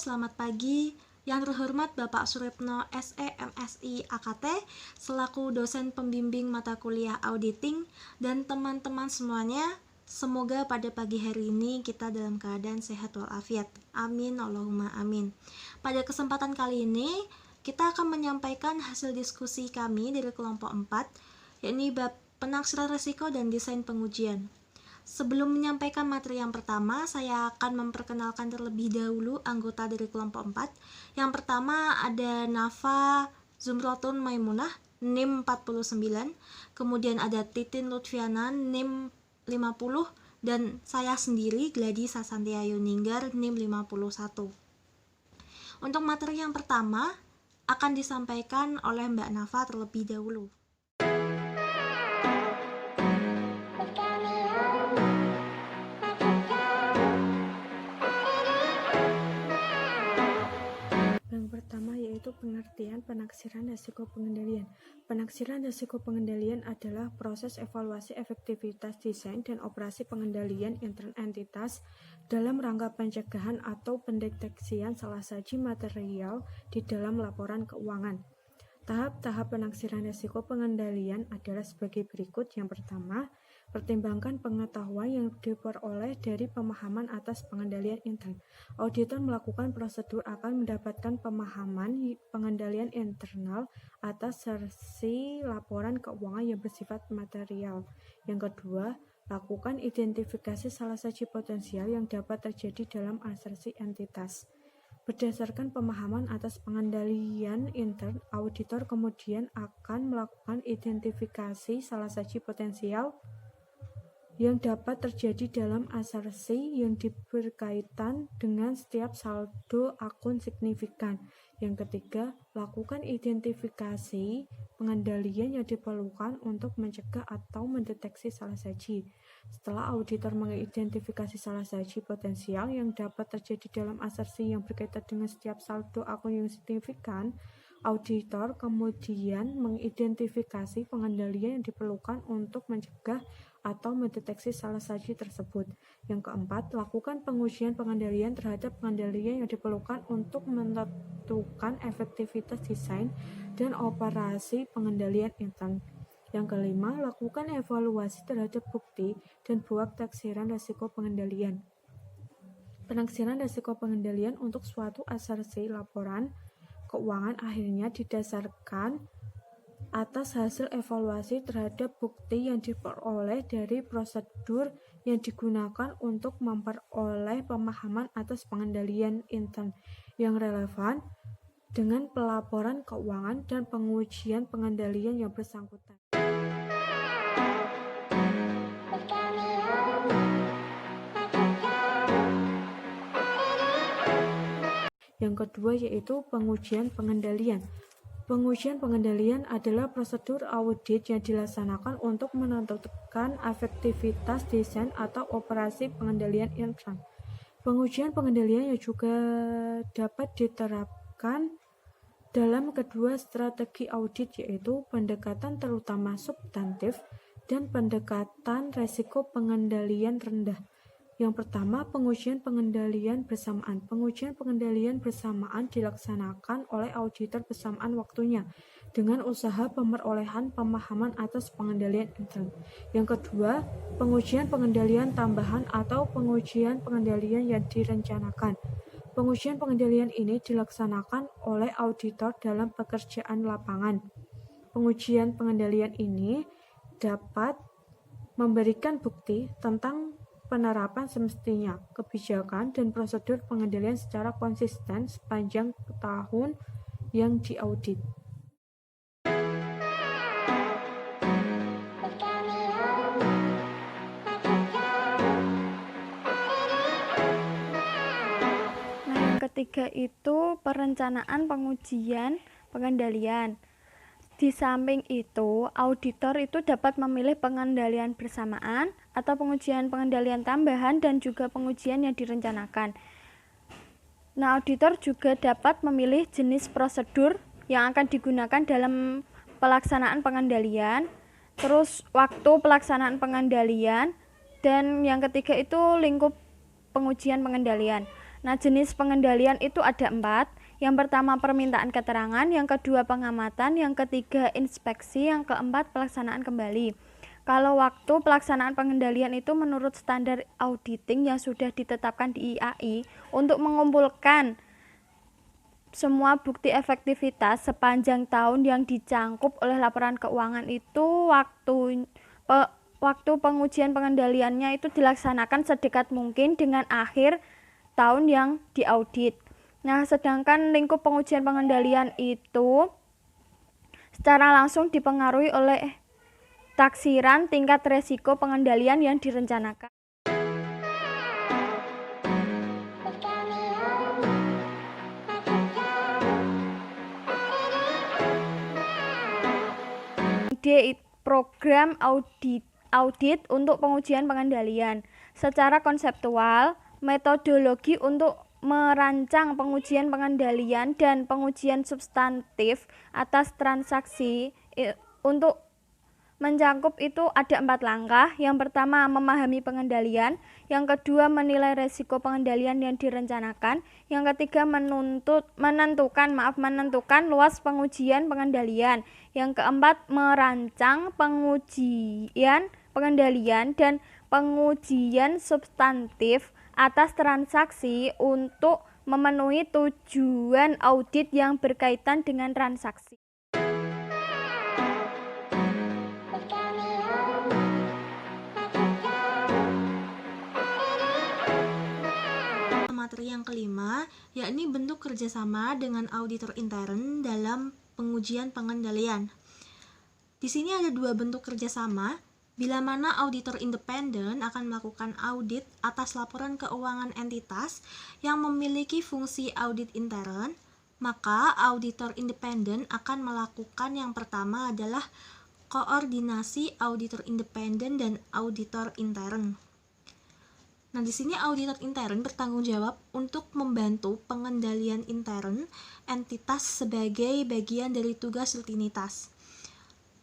selamat pagi. Yang terhormat Bapak Suripno SE MSI AKT selaku dosen pembimbing mata kuliah auditing dan teman-teman semuanya, semoga pada pagi hari ini kita dalam keadaan sehat walafiat. Amin Allahumma amin. Pada kesempatan kali ini kita akan menyampaikan hasil diskusi kami dari kelompok 4, yakni bab penaksiran risiko dan desain pengujian. Sebelum menyampaikan materi yang pertama, saya akan memperkenalkan terlebih dahulu anggota dari kelompok 4. Yang pertama ada Nafa Zumrotun Maimunah, NIM 49, kemudian ada Titin Lutfiana, NIM 50, dan saya sendiri, Gladi Sasantia Yuninggar, NIM 51. Untuk materi yang pertama, akan disampaikan oleh Mbak Nafa terlebih dahulu. Pertama yaitu pengertian penaksiran risiko pengendalian. Penaksiran risiko pengendalian adalah proses evaluasi efektivitas desain dan operasi pengendalian intern entitas dalam rangka pencegahan atau pendeteksian salah saji material di dalam laporan keuangan. Tahap-tahap penaksiran risiko pengendalian adalah sebagai berikut. Yang pertama, pertimbangkan pengetahuan yang diperoleh dari pemahaman atas pengendalian intern. Auditor melakukan prosedur akan mendapatkan pemahaman pengendalian internal atas versi laporan keuangan yang bersifat material. Yang kedua, lakukan identifikasi salah saji potensial yang dapat terjadi dalam asersi entitas. Berdasarkan pemahaman atas pengendalian intern, auditor kemudian akan melakukan identifikasi salah saji potensial yang dapat terjadi dalam asersi yang berkaitan dengan setiap saldo akun signifikan. Yang ketiga, lakukan identifikasi pengendalian yang diperlukan untuk mencegah atau mendeteksi salah saji. Setelah auditor mengidentifikasi salah saji potensial yang dapat terjadi dalam asersi yang berkaitan dengan setiap saldo akun yang signifikan, auditor kemudian mengidentifikasi pengendalian yang diperlukan untuk mencegah atau mendeteksi salah saji tersebut. Yang keempat, lakukan pengujian pengendalian terhadap pengendalian yang diperlukan untuk menentukan efektivitas desain dan operasi pengendalian intern. Yang kelima, lakukan evaluasi terhadap bukti dan buat taksiran risiko pengendalian. Penaksiran risiko pengendalian untuk suatu asersi laporan keuangan akhirnya didasarkan atas hasil evaluasi terhadap bukti yang diperoleh dari prosedur yang digunakan untuk memperoleh pemahaman atas pengendalian intern yang relevan dengan pelaporan keuangan dan pengujian pengendalian yang bersangkutan. Yang kedua yaitu pengujian pengendalian. Pengujian pengendalian adalah prosedur audit yang dilaksanakan untuk menentukan efektivitas desain atau operasi pengendalian intern. Pengujian pengendalian yang juga dapat diterapkan dalam kedua strategi audit yaitu pendekatan terutama substantif dan pendekatan risiko pengendalian rendah. Yang pertama, pengujian pengendalian bersamaan. Pengujian pengendalian bersamaan dilaksanakan oleh auditor bersamaan waktunya dengan usaha pemerolehan pemahaman atas pengendalian intern. Yang kedua, pengujian pengendalian tambahan atau pengujian pengendalian yang direncanakan. Pengujian pengendalian ini dilaksanakan oleh auditor dalam pekerjaan lapangan. Pengujian pengendalian ini dapat memberikan bukti tentang penerapan semestinya, kebijakan dan prosedur pengendalian secara konsisten sepanjang tahun yang diaudit. Nah, yang ketiga itu perencanaan pengujian pengendalian. Di samping itu, auditor itu dapat memilih pengendalian bersamaan atau pengujian pengendalian tambahan dan juga pengujian yang direncanakan. Nah, auditor juga dapat memilih jenis prosedur yang akan digunakan dalam pelaksanaan pengendalian, terus waktu pelaksanaan pengendalian, dan yang ketiga itu lingkup pengujian pengendalian. Nah, jenis pengendalian itu ada 4. Yang pertama permintaan keterangan, yang kedua pengamatan, yang ketiga inspeksi, yang keempat pelaksanaan kembali. Kalau waktu pelaksanaan pengendalian itu menurut standar auditing yang sudah ditetapkan di IAI untuk mengumpulkan semua bukti efektivitas sepanjang tahun yang dicangkup oleh laporan keuangan itu waktu pengujian pengendaliannya itu dilaksanakan sedekat mungkin dengan akhir tahun yang diaudit. Nah, sedangkan lingkup pengujian pengendalian itu secara langsung dipengaruhi oleh taksiran tingkat resiko pengendalian yang direncanakan. D. Program audit untuk pengujian pengendalian. Secara konseptual, metodologi untuk merancang pengujian pengendalian dan pengujian substantif atas transaksi untuk mencakup itu ada 4 langkah. Yang pertama memahami pengendalian, yang kedua menilai resiko pengendalian yang direncanakan, yang ketiga menentukan luas pengujian pengendalian, yang keempat merancang pengujian pengendalian dan pengujian substantif atas transaksi untuk memenuhi tujuan audit yang berkaitan dengan transaksi. Materi yang kelima, yakni bentuk kerjasama dengan auditor intern dalam pengujian pengendalian. Di sini ada 2 bentuk kerjasama, bila mana auditor independen akan melakukan audit atas laporan keuangan entitas yang memiliki fungsi audit intern, maka auditor independen akan melakukan yang pertama adalah koordinasi auditor independen dan auditor intern. Nah, di sini auditor intern bertanggung jawab untuk membantu pengendalian intern entitas sebagai bagian dari tugas rutinitas.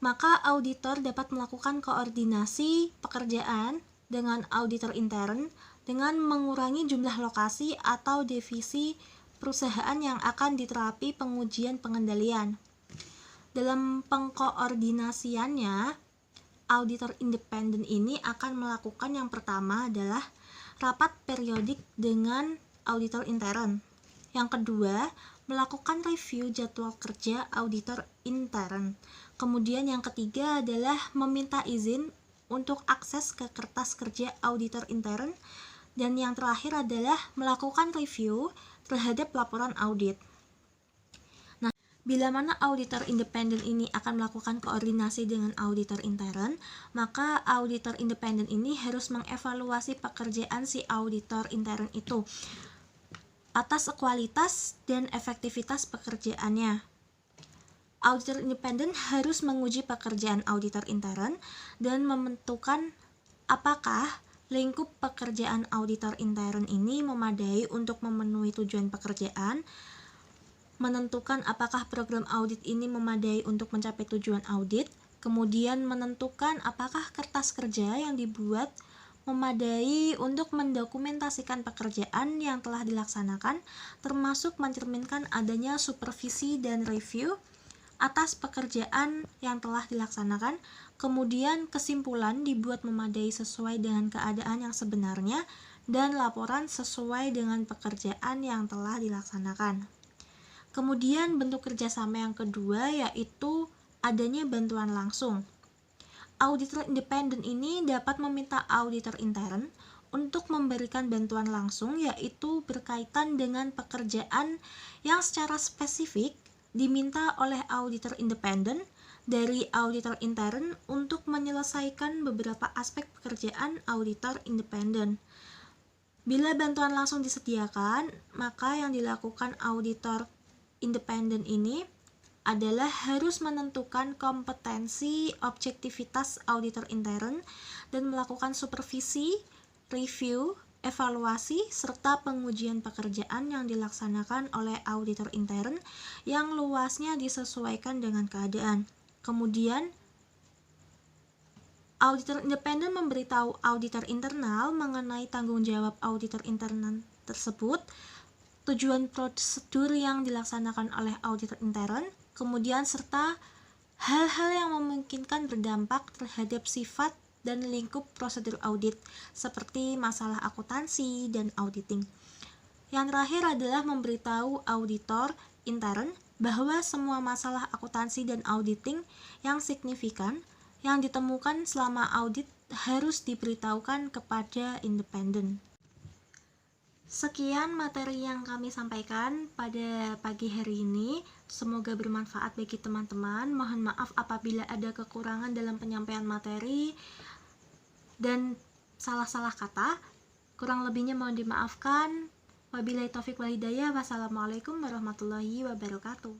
Maka auditor dapat melakukan koordinasi pekerjaan dengan auditor intern dengan mengurangi jumlah lokasi atau divisi perusahaan yang akan diterapi pengujian pengendalian. Dalam pengkoordinasiannya, auditor independen ini akan melakukan yang pertama adalah rapat periodik dengan auditor intern. Yang kedua, melakukan review jadwal kerja auditor intern. Kemudian yang ketiga adalah meminta izin untuk akses ke kertas kerja auditor intern. Dan yang terakhir adalah melakukan review terhadap laporan audit. Nah, bila mana auditor independen ini akan melakukan koordinasi dengan auditor intern, maka auditor independen ini harus mengevaluasi pekerjaan si auditor intern itu atas kualitas dan efektivitas pekerjaannya. Auditor independen harus menguji pekerjaan auditor intern dan menentukan apakah lingkup pekerjaan auditor intern ini memadai untuk memenuhi tujuan pekerjaan, menentukan apakah program audit ini memadai untuk mencapai tujuan audit, kemudian menentukan apakah kertas kerja yang dibuat memadai untuk mendokumentasikan pekerjaan yang telah dilaksanakan, termasuk mencerminkan adanya supervisi dan review atas pekerjaan yang telah dilaksanakan, kemudian kesimpulan dibuat memadai sesuai dengan keadaan yang sebenarnya, dan laporan sesuai dengan pekerjaan yang telah dilaksanakan. Kemudian bentuk kerjasama yang kedua yaitu adanya bantuan langsung. Auditor independen ini dapat meminta auditor intern untuk memberikan bantuan langsung, yaitu berkaitan dengan pekerjaan yang secara spesifik diminta oleh auditor independen dari auditor intern untuk menyelesaikan beberapa aspek pekerjaan auditor independen. Bila bantuan langsung disediakan, maka yang dilakukan auditor independen ini adalah harus menentukan kompetensi objektivitas auditor intern dan melakukan supervisi, review, evaluasi, serta pengujian pekerjaan yang dilaksanakan oleh auditor intern yang luasnya disesuaikan dengan keadaan. Kemudian, auditor independen memberitahu auditor internal mengenai tanggung jawab auditor internal tersebut, tujuan prosedur yang dilaksanakan oleh auditor intern, kemudian serta hal-hal yang memungkinkan berdampak terhadap sifat dan lingkup prosedur audit, seperti masalah akuntansi dan auditing. Yang terakhir adalah memberitahu auditor intern bahwa semua masalah akuntansi dan auditing yang signifikan yang ditemukan selama audit harus diberitahukan kepada independen. Sekian materi yang kami sampaikan pada pagi hari ini. Semoga bermanfaat bagi teman-teman. Mohon maaf apabila ada kekurangan dalam penyampaian materi dan salah-salah kata. Kurang lebihnya mohon dimaafkan. Wabillahi taufik wal hidayah. Wassalamualaikum warahmatullahi wabarakatuh.